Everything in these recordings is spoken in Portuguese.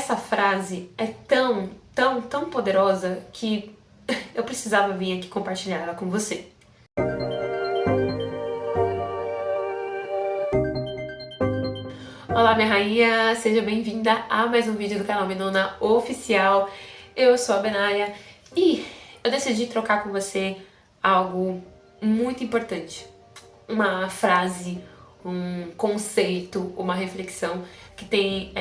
essa frase é tão poderosa que eu precisava vir aqui compartilhar ela com você. Olá, minha rainha! Seja bem-vinda a mais um vídeo do canal Minona Oficial. Eu sou a Benaia e eu decidi trocar com você algo muito importante. Uma frase, um conceito, uma reflexão que tem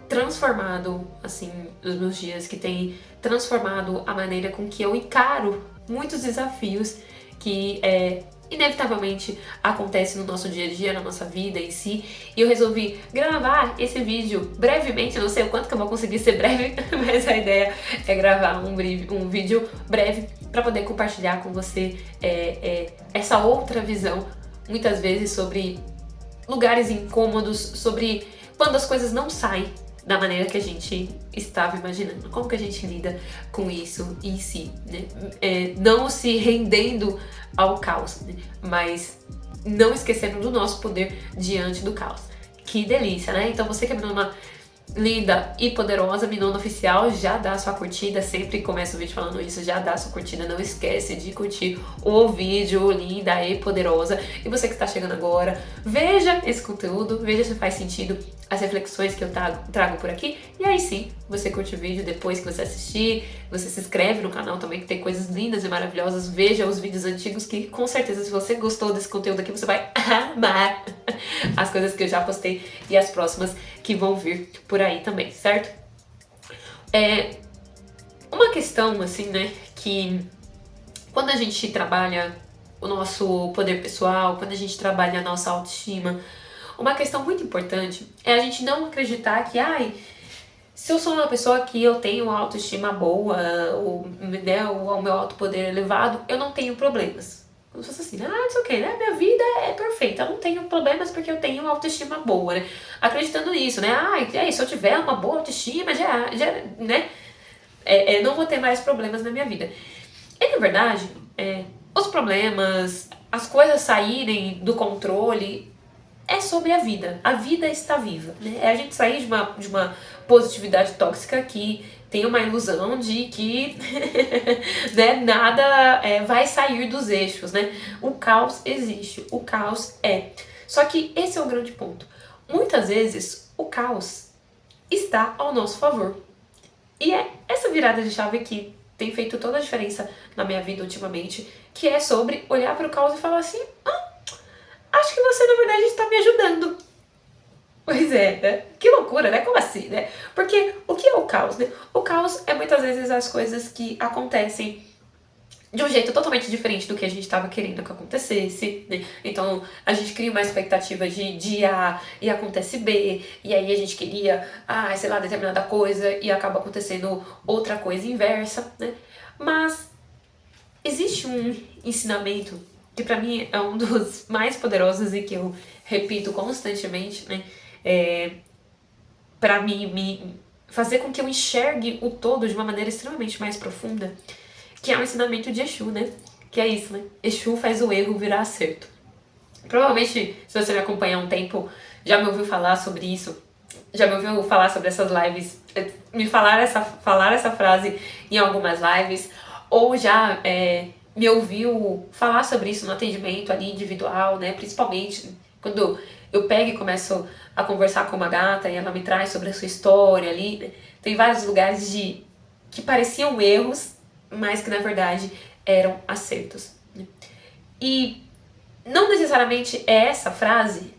transformado assim os meus dias, que tem transformado a maneira com que eu encaro muitos desafios que inevitavelmente acontece no nosso dia a dia, na nossa vida em si. E eu resolvi gravar esse vídeo brevemente, não sei o quanto que eu vou conseguir ser breve, mas a ideia é gravar um vídeo breve para poder compartilhar com você essa outra visão, muitas vezes sobre lugares incômodos, sobre quando as coisas não saem da maneira que a gente estava imaginando, como que a gente lida com isso em si, né? Não se rendendo ao caos, né? Mas não esquecendo do nosso poder diante do caos. Que delícia, né? Então você que é Minona linda e poderosa, Minona Oficial, já dá sua curtida, sempre começo o vídeo falando isso, já dá sua curtida, não esquece de curtir o vídeo, linda e poderosa. E você que está chegando agora, veja esse conteúdo, veja se faz sentido as reflexões que eu trago por aqui, e aí sim, você curte o vídeo depois que você assistir, você se inscreve no canal também, que tem coisas lindas e maravilhosas, veja os vídeos antigos, que com certeza se você gostou desse conteúdo aqui, você vai amar as coisas que eu já postei e as próximas que vão vir por aí também, certo? Uma questão assim, né, que quando a gente trabalha o nosso poder pessoal, quando a gente trabalha a nossa autoestima, uma questão muito importante é a gente não acreditar que, se eu sou uma pessoa que eu tenho autoestima boa, ou, né, o meu autopoder elevado, eu não tenho problemas. Como se fosse assim, it's ok, né? Minha vida é perfeita, eu não tenho problemas porque eu tenho autoestima boa, né? Acreditando nisso, né? Se eu tiver uma boa autoestima, já né? Não vou ter mais problemas na minha vida. E na verdade, os problemas, as coisas saírem do controle, é sobre a vida. A vida está viva, né? É a gente sair de uma positividade tóxica que tem uma ilusão de que né, nada vai sair dos eixos, né? O caos existe, o caos é. Só que esse é o grande ponto. Muitas vezes o caos está ao nosso favor. E é essa virada de chave que tem feito toda a diferença na minha vida ultimamente, que é sobre olhar para o caos e falar assim, acho que você, na verdade, está me ajudando. Pois é, né? Que loucura, né? Como assim, né? Porque o que é o caos, né? O caos é muitas vezes as coisas que acontecem de um jeito totalmente diferente do que a gente estava querendo que acontecesse, né? Então, a gente cria uma expectativa de A e acontece B, e aí a gente queria, sei lá, determinada coisa e acaba acontecendo outra coisa inversa, né? Mas existe um ensinamento que pra mim é um dos mais poderosos e que eu repito constantemente, né? Pra me fazer com que eu enxergue o todo de uma maneira extremamente mais profunda, que é o ensinamento de Exu, né? Que é isso, né? Exu faz o erro virar acerto. Provavelmente, se você me acompanha há um tempo, já me ouviu falar sobre isso, já me ouviu falar sobre essas lives, falar essa frase em algumas lives, ou já me ouviu falar sobre isso no atendimento ali individual, né? Principalmente quando eu pego e começo a conversar com uma gata e ela me traz sobre a sua história ali, né? Tem vários lugares que pareciam erros, mas que na verdade eram acertos, né? E não necessariamente é essa frase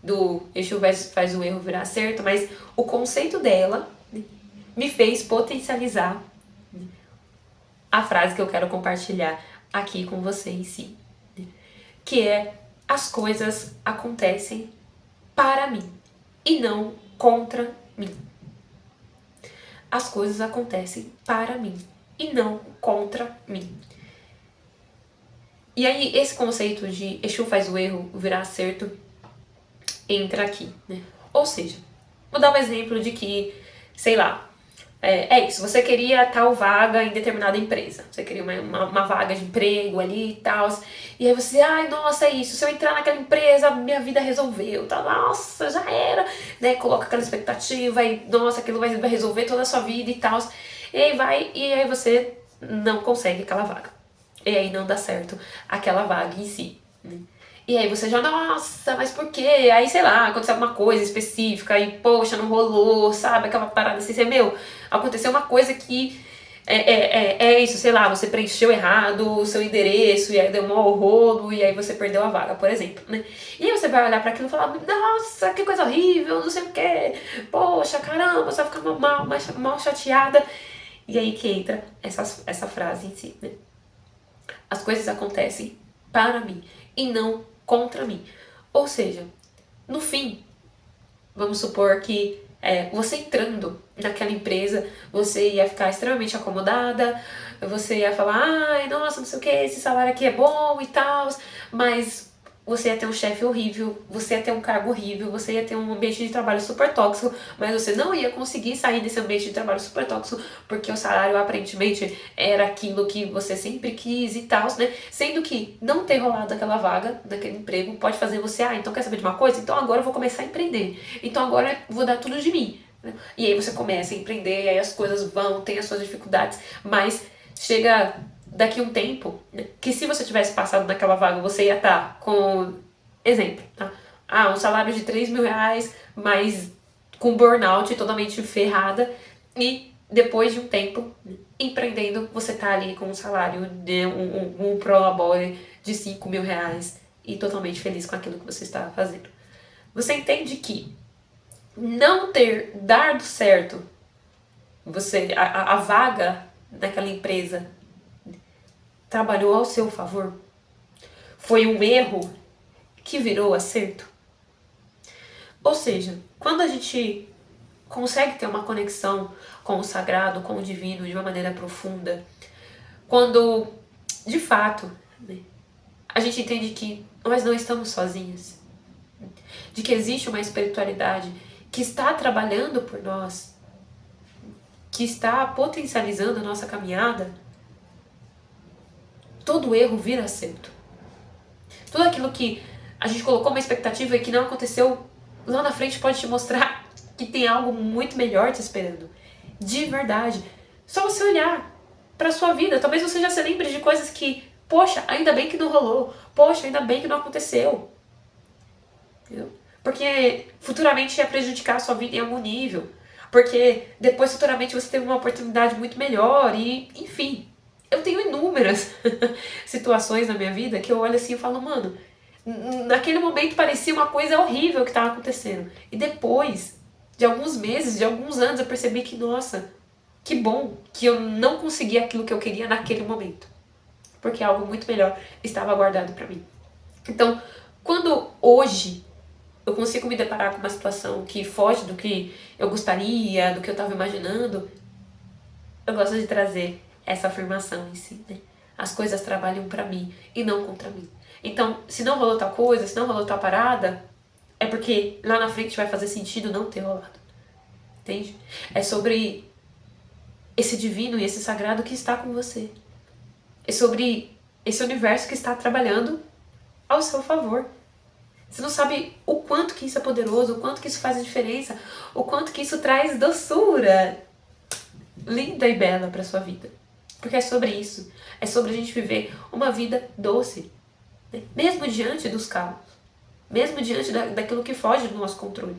do Exu faz o erro virar acerto, mas o conceito dela, né, me fez potencializar, né, a frase que eu quero compartilhar aqui com você em si, né, que é: as coisas acontecem para mim e não contra mim. As coisas acontecem para mim e não contra mim. E aí esse conceito de Exu faz o erro virar acerto entra aqui, né? Ou seja, vou dar um exemplo de que, sei lá, É isso, você queria tal vaga em determinada empresa, você queria uma vaga de emprego ali e tal, e aí você, ai, nossa, é isso, se eu entrar naquela empresa, minha vida resolveu, tá, nossa, já era, né, coloca aquela expectativa e, nossa, aquilo vai resolver toda a sua vida e tal, e aí você não consegue aquela vaga, e aí não dá certo aquela vaga em si, né? E aí você já, nossa, mas por quê? Aí, sei lá, aconteceu alguma coisa específica e, poxa, não rolou, sabe? Aquela parada assim, você, meu, aconteceu uma coisa que é isso, sei lá, você preencheu errado o seu endereço e aí deu um mau rolo e aí você perdeu a vaga, por exemplo, né? E aí você vai olhar pra aquilo e falar, nossa, que coisa horrível, não sei o quê, poxa, caramba, você vai ficar mal chateada. E aí que entra essa frase em si, né? As coisas acontecem para mim e não contra mim. Ou seja, no fim, vamos supor que você entrando naquela empresa, você ia ficar extremamente acomodada, você ia falar, ai, nossa, não sei o que, esse salário aqui é bom e tal, mas você ia ter um chefe horrível, você ia ter um cargo horrível, você ia ter um ambiente de trabalho super tóxico, mas você não ia conseguir sair desse ambiente de trabalho super tóxico porque o salário aparentemente era aquilo que você sempre quis e tal, né? Sendo que não ter rolado aquela vaga, daquele emprego, pode fazer você, então quer saber de uma coisa? Então agora eu vou começar a empreender. Então agora eu vou dar tudo de mim. Né? E aí você começa a empreender, e aí as coisas vão, tem as suas dificuldades, mas chega daqui um tempo, né, que se você tivesse passado naquela vaga, você ia estar com, exemplo, tá? Um salário de 3 mil reais, mas com burnout totalmente ferrada, e depois de um tempo empreendendo, você tá ali com um salário de um prolabore de 5 mil reais e totalmente feliz com aquilo que você está fazendo. Você entende que não ter dado certo a vaga naquela empresa trabalhou ao seu favor? Foi um erro que virou acerto? Ou seja, quando a gente consegue ter uma conexão com o sagrado, com o divino de uma maneira profunda, quando de fato, né, a gente entende que nós não estamos sozinhos, de que existe uma espiritualidade que está trabalhando por nós, que está potencializando a nossa caminhada, todo erro vira acerto. Tudo aquilo que a gente colocou uma expectativa e que não aconteceu, lá na frente pode te mostrar que tem algo muito melhor te esperando. De verdade. Só você olhar pra sua vida. Talvez você já se lembre de coisas que, poxa, ainda bem que não rolou. Poxa, ainda bem que não aconteceu. Entendeu? Porque futuramente ia prejudicar a sua vida em algum nível. Porque depois, futuramente, você teve uma oportunidade muito melhor e, enfim. Eu tenho inúmeras situações na minha vida que eu olho assim e falo, mano, naquele momento parecia uma coisa horrível que estava acontecendo. E depois de alguns meses, de alguns anos, eu percebi que, nossa, que bom que eu não consegui aquilo que eu queria naquele momento. Porque algo muito melhor estava guardado para mim. Então, quando hoje eu consigo me deparar com uma situação que foge do que eu gostaria, do que eu estava imaginando, eu gosto de trazer essa afirmação em si, né? As coisas trabalham para mim e não contra mim. Então, se não rolou tal coisa, se não rolou tal parada, é porque lá na frente vai fazer sentido não ter rolado. Entende? É sobre esse divino e esse sagrado que está com você. É sobre esse universo que está trabalhando ao seu favor. Você não sabe o quanto que isso é poderoso, o quanto que isso faz a diferença, o quanto que isso traz doçura linda e bela para sua vida. Porque é sobre isso. É sobre a gente viver uma vida doce. Né? Mesmo diante dos caos. Mesmo diante daquilo que foge do nosso controle.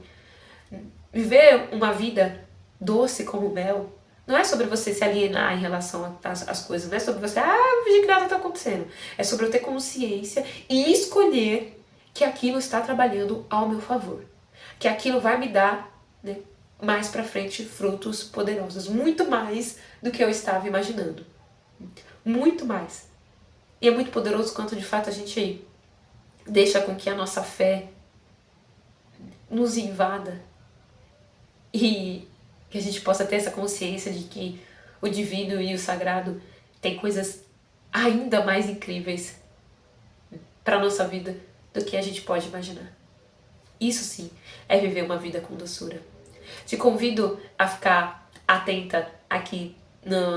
Viver uma vida doce como mel não é sobre você se alienar em relação às coisas. Não é sobre você, fingir que nada está acontecendo. É sobre eu ter consciência e escolher que aquilo está trabalhando ao meu favor. Que aquilo vai me dar, né, mais pra frente frutos poderosos. Muito mais do que eu estava imaginando. Muito mais. E é muito poderoso quanto de fato a gente deixa com que a nossa fé nos invada e que a gente possa ter essa consciência de que o divino e o sagrado têm coisas ainda mais incríveis para nossa vida do que a gente pode imaginar. Isso sim é viver uma vida com doçura. Te convido a ficar atenta aqui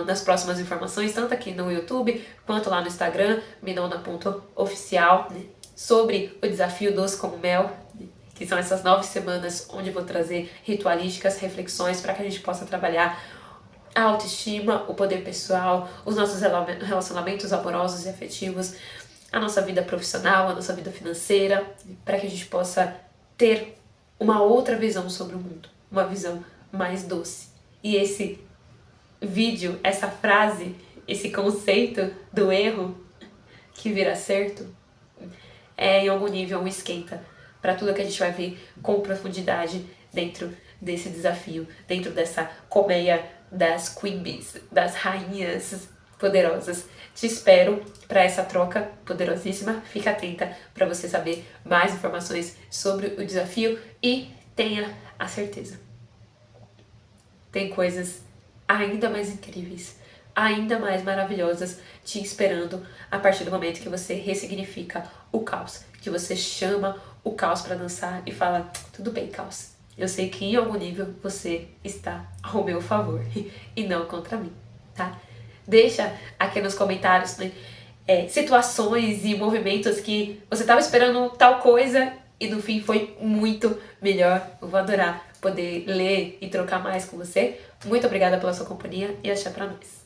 nas próximas informações, tanto aqui no YouTube quanto lá no Instagram, minona.oficial, né, sobre o desafio Doce como Mel, né, que são essas 9 semanas onde eu vou trazer ritualísticas, reflexões para que a gente possa trabalhar a autoestima, o poder pessoal, os nossos relacionamentos amorosos e afetivos, a nossa vida profissional, a nossa vida financeira, para que a gente possa ter uma outra visão sobre o mundo, uma visão mais doce. E esse vídeo, essa frase, esse conceito do erro que vira acerto, é em algum nível um esquenta para tudo que a gente vai ver com profundidade dentro desse desafio, dentro dessa colmeia das Queen Bees, das rainhas poderosas. Te espero para essa troca poderosíssima. Fica atenta para você saber mais informações sobre o desafio e tenha a certeza. Tem coisas ainda mais incríveis, ainda mais maravilhosas te esperando a partir do momento que você ressignifica o caos, que você chama o caos para dançar e fala: tudo bem, caos, eu sei que em algum nível você está ao meu favor e não contra mim, tá? Deixa aqui nos comentários, né, situações e movimentos que você estava esperando tal coisa e no fim foi muito melhor. Eu vou adorar poder ler e trocar mais com você. Muito obrigada pela sua companhia e axé pra nós.